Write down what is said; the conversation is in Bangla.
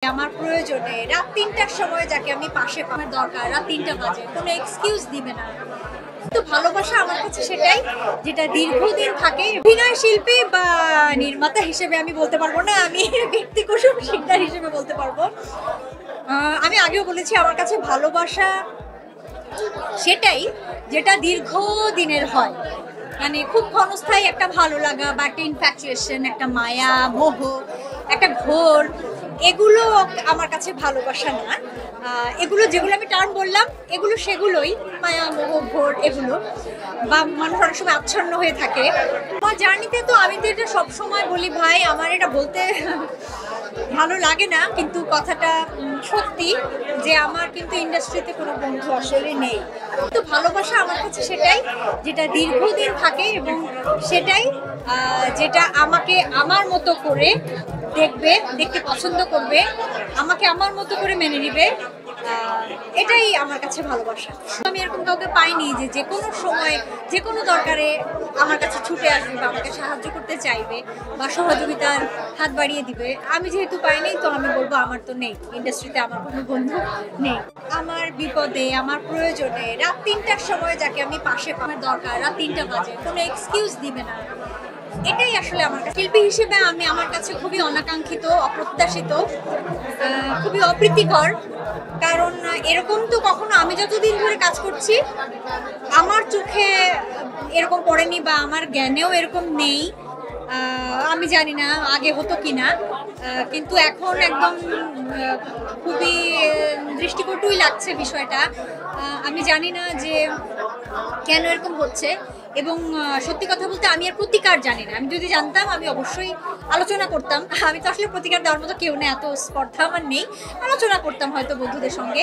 আমার প্রয়োজনে রাত ৩টার সময় যাকে আমি পাশে পাওয়ার দরকার, রাত ৩টা বাজে, কোনো এক্সকিউজ দিবে না। তো ভালোবাসা আমার কাছে সেটাই যেটা দীর্ঘদিন থাকে। অভিনয় শিল্পী বা নির্মাতা হিসেবে আমি বলতে পারবো না, আমি ব্যক্তিকুসুম শিকদার হিসেবে বলতে পারবো। আমি আগেও বলেছি আমার কাছে ভালোবাসা সেটাই যেটা দীর্ঘদিনের হয়, মানে খুব ক্ষণস্থায়ী একটা ভালো লাগা বা একটা ইনফ্যাচুয়েশন, একটা মায়া মোহ, একটা ঘোর, এগুলো আমার কাছে ভালোবাসা না। এগুলো যেগুলো আমি টার্ম বললাম এগুলো সেগুলোই, মায়া মোহ ঘোর এগুলো, বা মানুষ অনেক সময় আচ্ছন্ন হয়ে থাকে। আমার জার্নিতে তো আমি তো এটা সবসময় বলি ভাই, আমার এটা বলতে ভালো লাগে না, কিন্তু কথাটা সত্যি যে আমার কিন্তু ইন্ডাস্ট্রিতে কোনো বন্ধু আসলে নেই। তো ভালোবাসা আমার কাছে সেটাই যেটা দীর্ঘদিন থাকে এবং সেটাই যেটা আমাকে আমার মতো করে দেখবে, দেখতে পছন্দ করবে, আমাকে আমার মতো করে মেনে নিবে। এটাই আমার কাছে ভালোবাসা। আমি এরকম কাউকে পাইনি যে যে কোনো সময় যে কোনো দরকারে আমার কাছে ছুটে আসবে বা আমাকে সাহায্য করতে চাইবে বা সহযোগিতার হাত বাড়িয়ে দিবে। আমি যেহেতু পাইনি, তো আমি বলবো আমার তো নেই, ইন্ডাস্ট্রিতে আমার কোনো বন্ধু নেই। আমার বিপদে, আমার প্রয়োজনে রাত ৩টার সময় যাকে আমি পাশে পাওয়ার দরকার, রাত ৩টা বাজে, কোনো এক্সকিউজ দিবে না। এটাই আসলে আমার কাছে শিল্পী হিসেবে আমি আমার কাছে খুবই অনাকাঙ্ক্ষিত, অপ্রত্যাশিত, খুবই অপ্রীতিকর। কারণ এরকম তো কখনো, আমি যতদিন ধরে কাজ করছি আমার চোখে এরকম পড়েনি বা আমার জ্ঞানেও এরকম নেই। আমি জানি না আগে হতো কিনা, কিন্তু এখন একদম খুবই দৃষ্টিকটুই লাগছে বিষয়টা। আমি জানি না যে কেন এরকম হচ্ছে, এবং সত্যি কথা বলতে আমি আর প্রতিকার জানি না। আমি যদি জানতাম আমি অবশ্যই আলোচনা করতাম। আমি তো আসলে প্রতিকার দেওয়ার মতো কেউ নেই, এত স্পর্ধা আমার নেই। আলোচনা করতাম হয়তো বন্ধুদের সঙ্গে।